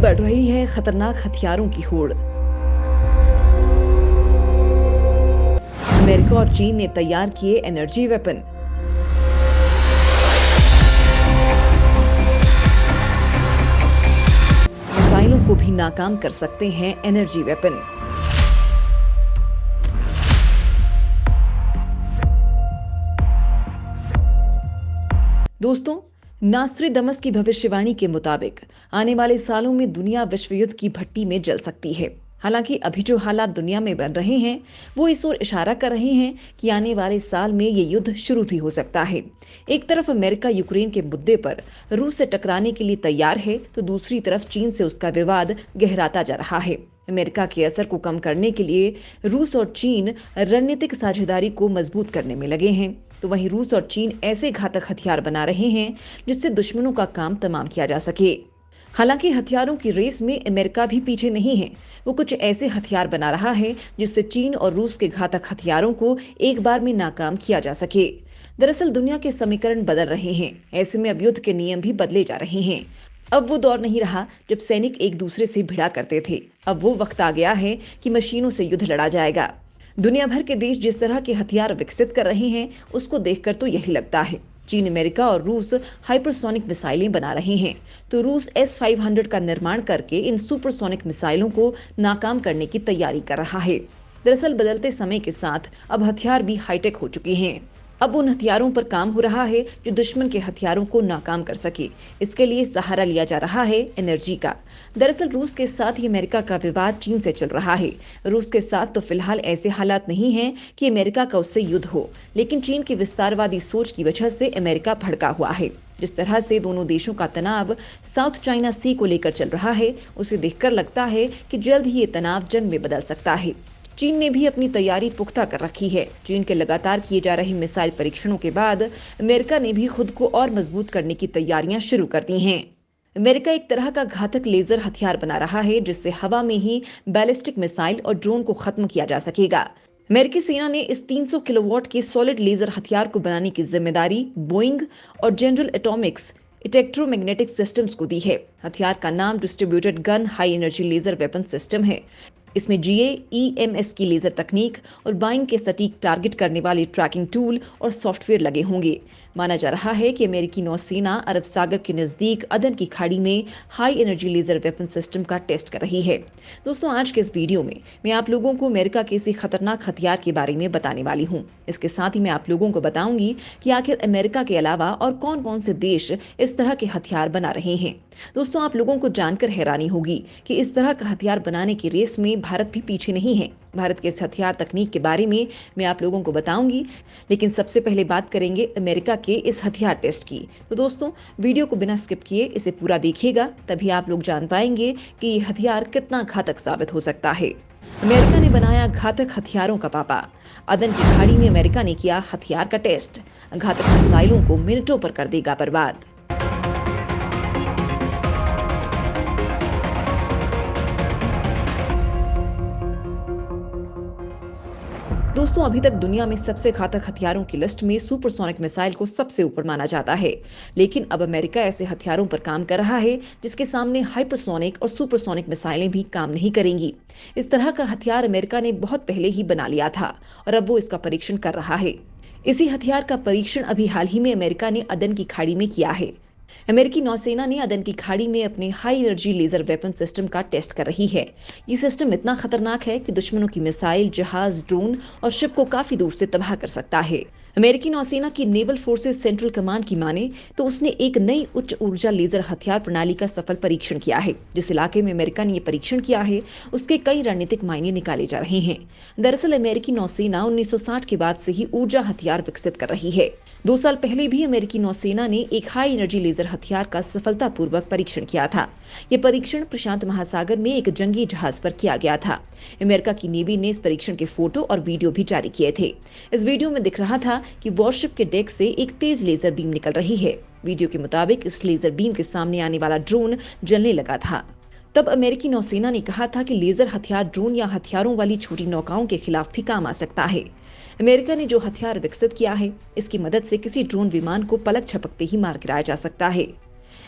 बढ़ रही है खतरनाक हथियारों की होड़। अमेरिका और चीन ने तैयार किए एनर्जी वेपन। मिसाइलों को भी नाकाम कर सकते हैं एनर्जी वेपन। दोस्तों, नास्ट्रेडमस की भविष्यवाणी के मुताबिक आने वाले सालों में दुनिया विश्व युद्ध की भट्टी में जल सकती है। हालांकि अभी जो हालात दुनिया में बन रहे हैं वो इस ओर इशारा कर रहे हैं कि आने वाले साल में ये युद्ध शुरू भी हो सकता है। एक तरफ अमेरिका यूक्रेन के मुद्दे पर रूस से टकराने के लिए तैयार है, तो दूसरी तरफ चीन से उसका विवाद गहराता जा रहा है। अमेरिका के असर को कम करने के लिए रूस और चीन रणनीतिक साझेदारी को मजबूत करने में लगे हैं। तो वहीं रूस और चीन ऐसे घातक हथियार बना रहे हैं जिससे दुश्मनों का काम तमाम किया जा सके। हालांकि हथियारों की रेस में अमेरिका भी पीछे नहीं है। वो कुछ ऐसे हथियार बना रहा है जिससे चीन और रूस के घातक हथियारों को एक बार में नाकाम किया जा सके। दरअसल दुनिया के समीकरण बदल रहे हैं। ऐसे में अब युद्ध के नियम भी बदले जा रहे हैं। अब वो दौर नहीं रहा जब सैनिक एक दूसरे से भिड़ा करते थे। अब वो वक्त आ गया है कि मशीनों से युद्ध लड़ा जाएगा। दुनिया भर के देश जिस तरह के हथियार विकसित कर रहे हैं उसको देखकर तो यही लगता है। चीन, अमेरिका और रूस हाइपरसोनिक मिसाइलें बना रहे हैं, तो रूस S-500 का निर्माण करके इन सुपरसोनिक मिसाइलों को नाकाम करने की तैयारी कर रहा है। दरअसल बदलते समय के साथ अब हथियार भी हाईटेक हो चुके हैं। अब उन हथियारों पर काम हो रहा है जो दुश्मन के हथियारों को नाकाम कर सके। इसके लिए सहारा लिया जा रहा है एनर्जी का। दरअसल रूस के साथ ही अमेरिका का विवाद चीन से चल रहा है। रूस के साथ तो फिलहाल ऐसे हालात नहीं हैं कि अमेरिका का उससे युद्ध हो, लेकिन चीन की विस्तारवादी सोच की वजह से अमेरिका भड़का हुआ है। जिस तरह से दोनों देशों का तनाव साउथ चाइना सी को लेकर चल रहा है, उसे देखकर लगता है कि जल्द ही ये तनाव जंग में बदल सकता है। चीन ने भी अपनी तैयारी पुख्ता कर रखी है। चीन के लगातार किए जा रहे मिसाइल परीक्षणों के बाद अमेरिका ने भी खुद को और मजबूत करने की तैयारियां शुरू कर दी हैं। अमेरिका एक तरह का घातक लेजर हथियार बना रहा है जिससे हवा में ही बैलिस्टिक मिसाइल और ड्रोन को खत्म किया जा सकेगा। अमेरिकी सेना ने इस 300 किलोवाट के सॉलिड लेजर हथियार को बनाने की जिम्मेदारी बोइंग और जनरल एटॉमिक्स इलेक्ट्रोमैग्नेटिक सिस्टम्स को दी है। हथियार का नाम distributed gun high energy laser weapon system है। इसमें GAEMS की लेजर तकनीक और बाइंग के सटीक टारगेट करने वाले ट्रैकिंग टूल और सॉफ्टवेयर लगे होंगे। माना जा रहा है कि अमेरिकी नौसेना अरब सागर के नजदीक अदन की खाड़ी में high energy laser weapon system का टेस्ट कर रही है। दोस्तों, आज के इस वीडियो में मैं आप लोगों को अमेरिका के इसी खतरनाक हथियार के बारे में बताने वाली हूँ। इसके साथ ही मैं आप लोगों को बताऊंगी कि आखिर अमेरिका के अलावा और कौन कौन से देश इस तरह के हथियार बना रहे हैं। दोस्तों, आप लोगों को जानकर हैरानी होगी कि इस तरह का हथियार बनाने की रेस में भारत भी पीछे नहीं है। भारत के इस हथियार तकनीक के बारे में मैं आप लोगों को बताऊंगी, लेकिन सबसे पहले बात करेंगे अमेरिका के इस हथियार टेस्ट की। तो दोस्तों, वीडियो को बिना स्किप किए इसे पूरा देखिएगा, तभी आप लोग जान पाएंगे कि ये हथियार कितना घातक साबित हो सकता है। अमेरिका ने बनाया घातक हथियारों का पापा। अदन की खाड़ी में अमेरिका ने किया हथियार का टेस्ट। घातक मिसाइलों को मिनटों पर कर देगा बर्बाद। दोस्तों, अभी तक दुनिया में सबसे घातक हथियारों की लिस्ट में सुपरसोनिक मिसाइल को सबसे ऊपर माना जाता है। लेकिन अब अमेरिका ऐसे हथियारों पर काम कर रहा है जिसके सामने हाइपरसोनिक और सुपरसोनिक मिसाइलें भी काम नहीं करेंगी। इस तरह का हथियार अमेरिका ने बहुत पहले ही बना लिया था और अब वो इसका परीक्षण कर रहा है। इसी हथियार का परीक्षण अभी हाल ही में अमेरिका ने अदन की खाड़ी में किया है। अमेरिकी नौसेना ने अदन की खाड़ी में अपने high energy laser weapon system का टेस्ट कर रही है। ये सिस्टम इतना खतरनाक है कि दुश्मनों की मिसाइल, जहाज, ड्रोन और शिप को काफी दूर से तबाह कर सकता है। अमेरिकी नौसेना की नेवल फोर्सेस सेंट्रल कमांड की माने तो उसने एक नई उच्च ऊर्जा लेजर हथियार प्रणाली का सफल परीक्षण किया है। जिस इलाके में अमेरिका ने यह परीक्षण किया है उसके कई रणनीतिक मायने निकाले जा रहे हैं। दरअसल अमेरिकी नौसेना 1960 के बाद से ही ऊर्जा हथियार विकसित कर रही है। 2 साल पहले भी अमेरिकी नौसेना ने एक हाई एनर्जी लेजर हथियार का सफलतापूर्वक परीक्षण किया था। यह परीक्षण प्रशांत महासागर में एक जंगी जहाज पर किया गया था। अमेरिका की नेवी ने इस परीक्षण के फोटो और वीडियो भी जारी किए थे। इस वीडियो में दिख रहा था कि वॉरशिप के डेक से एक तेज लेजर बीम निकल रही है। वीडियो के मुताबिक इस लेजर बीम के सामने आने वाला ड्रोन जलने लगा था। तब अमेरिकी नौसेना ने कहा था कि लेजर हथियार ड्रोन या हथियारों वाली छोटी नौकाओं के खिलाफ भी काम आ सकता है। अमेरिका ने जो हथियार विकसित किया है इसकी मदद से किसी ड्रोन विमान को पलक झपकते ही मार गिराया जा सकता है।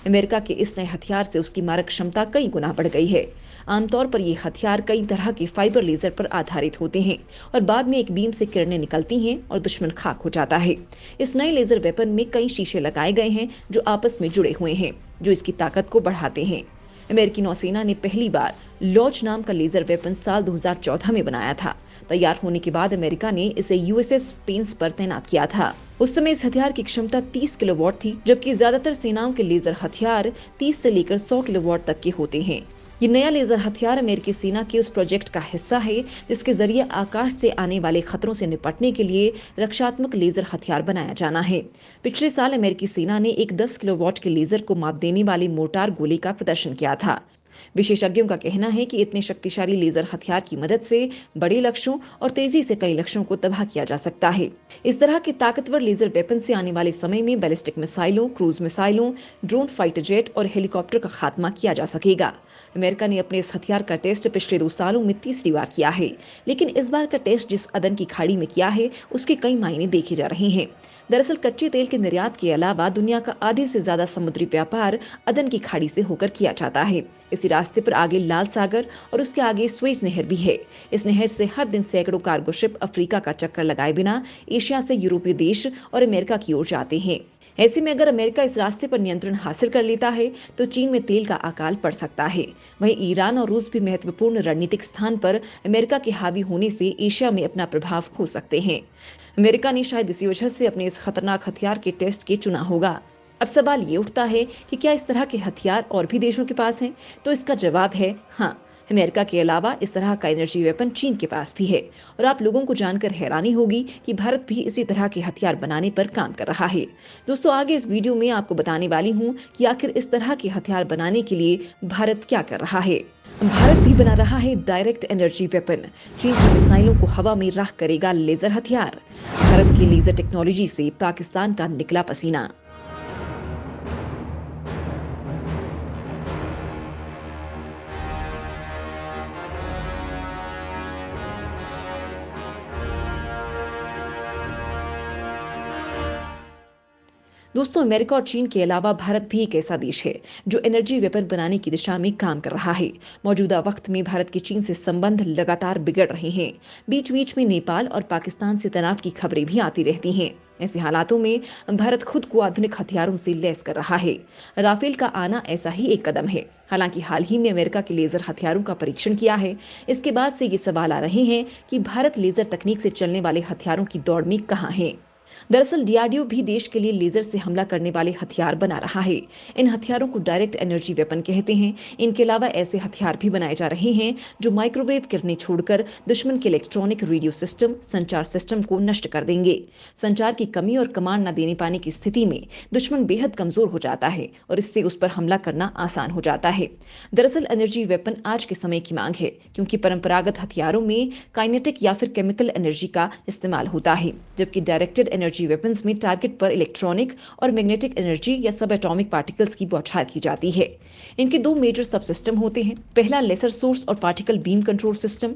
अमेरिका के इस नए हथियार से उसकी मारक क्षमता कई गुना बढ़ गई है। आमतौर पर ये हथियार कई तरह के फाइबर लेजर पर आधारित होते हैं और बाद में एक बीम से किरणें निकलती हैं और दुश्मन खाक हो जाता है। इस नए लेजर वेपन में कई शीशे लगाए गए हैं जो आपस में जुड़े हुए हैं, जो इसकी ताकत को बढ़ाते हैं। अमेरिकी नौसेना ने पहली बार लॉन्च नाम का लेजर वेपन साल 2014 में बनाया था। तैयार होने के बाद अमेरिका ने इसे यूएसएस पेंस पर तैनात किया था। उस समय इस हथियार की क्षमता 30 किलोवाट थी, जबकि ज्यादातर सेनाओं के लेजर हथियार 30 से लेकर 100 किलोवाट तक के होते हैं। ये नया लेजर हथियार अमेरिकी सेना के उस प्रोजेक्ट का हिस्सा है जिसके जरिए आकाश से आने वाले खतरों से निपटने के लिए रक्षात्मक लेजर हथियार बनाया जाना है। पिछले साल अमेरिकी सेना ने एक 10 किलोवाट के लेजर को मात देने वाली मोर्टार गोली का प्रदर्शन किया था। विशेषज्ञों का कहना है कि इतने शक्तिशाली लेजर हथियार की मदद से बड़े लक्ष्यों और तेजी से कई लक्ष्यों को तबाह किया जा सकता है। इस तरह के ताकतवर लेजर वेपन से आने वाले समय में बैलिस्टिक मिसाइलों, क्रूज मिसाइलों, ड्रोन फाइटर जेट और हेलीकॉप्टर का खात्मा किया जा सकेगा। अमेरिका ने अपने इस हथियार का टेस्ट पिछले 2 सालों में तीसरी बार किया है, लेकिन इस बार का टेस्ट जिस अदन की खाड़ी में किया है उसके कई मायने देखे जा रहे हैं। दरअसल कच्चे तेल के निर्यात के अलावा दुनिया का आधे से ज्यादा समुद्री व्यापार अदन की खाड़ी से होकर किया जाता है। इसी रास्ते पर आगे लाल सागर और उसके आगे स्वेज नहर भी है। इस नहर से हर दिन सैकड़ों कार्गो शिप अफ्रीका का चक्कर लगाए बिना एशिया से यूरोपीय देश और अमेरिका की ओर जाते हैं। ऐसे में अगर अमेरिका इस रास्ते पर नियंत्रण हासिल कर लेता है तो चीन में तेल का अकाल पड़ सकता है। वहीं ईरान और रूस भी महत्वपूर्ण रणनीतिक स्थान पर अमेरिका के हावी होने से एशिया में अपना प्रभाव खो सकते हैं। अमेरिका ने शायद इसी वजह से अपने इस खतरनाक हथियार के टेस्ट के चुना होगा। अब सवाल ये उठता है कि क्या इस तरह के हथियार और भी देशों के पास हैं? तो इसका जवाब है हाँ। अमेरिका के अलावा इस तरह का एनर्जी वेपन चीन के पास भी है और आप लोगों को जानकर हैरानी होगी कि भारत भी इसी तरह के हथियार बनाने पर काम कर रहा है। दोस्तों, आगे इस वीडियो में आपको बताने वाली हूँ कि आखिर इस तरह के हथियार बनाने के लिए भारत क्या कर रहा है। भारत भी बना रहा है डायरेक्ट एनर्जी वेपन। चीन की मिसाइलों को हवा में राख करेगा लेजर हथियार। भारत की लेजर टेक्नोलॉजी से पाकिस्तान का निकला पसीना। दोस्तों, अमेरिका और चीन के अलावा भारत भी एक ऐसा देश है जो एनर्जी वेपन बनाने की दिशा में काम कर रहा है। मौजूदा वक्त में भारत के चीन से संबंध लगातार बिगड़ रहे हैं। बीच बीच में नेपाल और पाकिस्तान से तनाव की खबरें भी आती रहती हैं। ऐसे हालातों में भारत खुद को आधुनिक हथियारों से लैस कर रहा है। राफेल का आना ऐसा ही एक कदम है। हालांकि हाल ही में अमेरिका के लेजर हथियारों का परीक्षण किया है। इसके बाद से ये सवाल आ रहे हैं कि भारत लेजर तकनीक से चलने वाले हथियारों की दौड़ में कहां है। दरअसल डीआरडीओ भी देश के लिए लेजर से हमला करने वाले हथियार बना रहा है। इन हथियारों को डायरेक्ट एनर्जी वेपन कहते हैं। इनके अलावा ऐसे हथियार भी बनाए जा रहे हैं जो माइक्रोवेव किरणें छोड़कर दुश्मन के इलेक्ट्रॉनिक रेडियो सिस्टम, संचार सिस्टम को नष्ट कर देंगे। संचार की कमी और कमांड न देने पाने की स्थिति में दुश्मन बेहद कमजोर हो जाता है और इससे उस पर हमला करना आसान हो जाता है। दरअसल एनर्जी वेपन आज के समय की मांग है, क्योंकि परंपरागत हथियारों में काइनेटिक या फिर केमिकल एनर्जी का इस्तेमाल होता है, जबकि डायरेक्टेड एनर्जी वेपन्स में टारगेट पर इलेक्ट्रॉनिक और मैग्नेटिक एनर्जी या सब एटॉमिक पार्टिकल्स की बौछार की जाती है। इनके 2 मेजर सब सिस्टम होते हैं। पहला लेसर सोर्स और particle beam control system.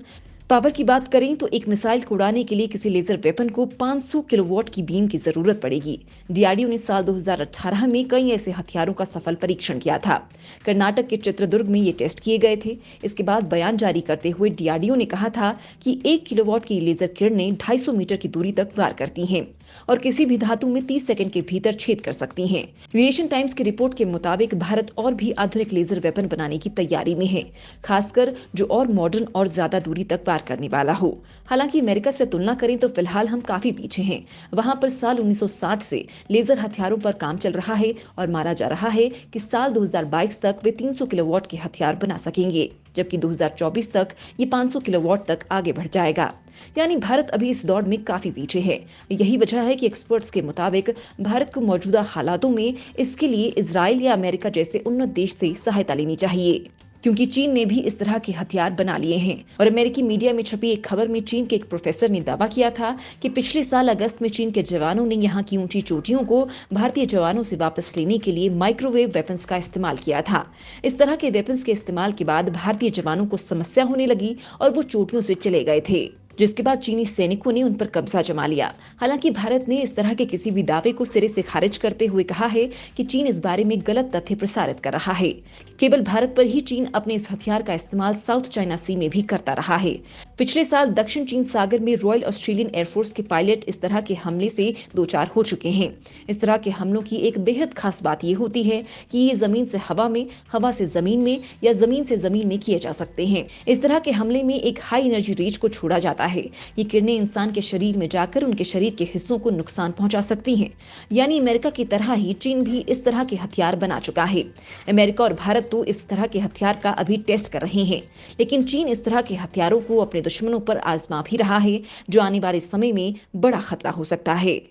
Power की बात करें तो एक मिसाइल को उड़ाने के लिए किसी लेजर वेपन को 500 किलोवाट की बीम की जरूरत पड़ेगी। डीआरडीओ ने साल 2018 में कई ऐसे हथियारों का सफल परीक्षण किया था। कर्नाटक के चित्रदुर्ग में ये टेस्ट किए गए थे। इसके बाद बयान जारी करते हुए डीआरडीओ ने कहा था कि 1 किलोवाट की लेजर किरणें 250 मीटर की दूरी तक वार करती हैं और किसी भी धातु में 30 सेकंड के भीतर छेद कर सकती हैं। यूरेशियन टाइम्स की रिपोर्ट के मुताबिक भारत और भी आधुनिक लेजर वेपन बनाने की तैयारी में है, खासकर जो और मॉडर्न और ज्यादा दूरी तक वार करने वाला हो। हालांकि अमेरिका से तुलना करें तो फिलहाल हम काफी पीछे हैं। वहां पर साल 1960 से लेजर हथियारों पर काम चल रहा है और माना जा रहा है कि साल 2022 तक वे 300 किलोवाट के हथियार बना सकेंगे, जबकि 2024 तक ये 500 किलोवाट तक आगे बढ़ जाएगा। यानी भारत अभी इस दौड़ में काफी पीछे है। यही वजह है कि एक्सपर्ट्स के मुताबिक भारत को मौजूदा हालातों में इसके लिए इजराइल या अमेरिका जैसे उन्नत देश से सहायता लेनी चाहिए, क्योंकि चीन ने भी इस तरह के हथियार बना लिए हैं। और अमेरिकी मीडिया में छपी एक खबर में चीन के एक प्रोफेसर ने दावा किया था कि पिछले साल अगस्त में चीन के जवानों ने यहां की ऊंची चोटियों को भारतीय जवानों से वापस लेने के लिए माइक्रोवेव वेपन्स का इस्तेमाल किया था। इस तरह के वेपन्स के इस्तेमाल के बाद भारतीय जवानों को समस्या होने लगी और वो चोटियों से चले गए थे। जिसके बाद चीनी सैनिकों ने उन पर कब्जा जमा लिया। हालांकि भारत ने इस तरह के किसी भी दावे को सिरे से खारिज करते हुए कहा है कि चीन इस बारे में गलत तथ्य प्रसारित कर रहा है। केवल भारत पर ही चीन अपने इस हथियार का इस्तेमाल साउथ चाइना सी में भी करता रहा है। पिछले साल दक्षिण चीन सागर में रॉयल ऑस्ट्रेलियन एयरफोर्स के पायलट इस तरह के हमले से दो चार हो चुके हैं। इस तरह के हमलों की एक बेहद खास बात यह होती है कि ये जमीन से हवा में, हवा से जमीन में या जमीन से जमीन में किए जा सकते हैं। इस तरह के हमले में एक हाई एनर्जी रेंज को छोड़ा जाता है। ये किरणें इंसान के शरीर में जाकर उनके शरीर के हिस्सों को नुकसान पहुंचा सकती हैं। यानी अमेरिका की तरह ही चीन भी इस तरह के हथियार बना चुका है। अमेरिका और भारत तो इस तरह के हथियार का अभी टेस्ट कर रहे हैं, लेकिन चीन इस तरह के हथियारों को अपने दुश्मनों पर आजमा भी रहा है, जो आने वाले समय में बड़ा खतरा हो सकता है।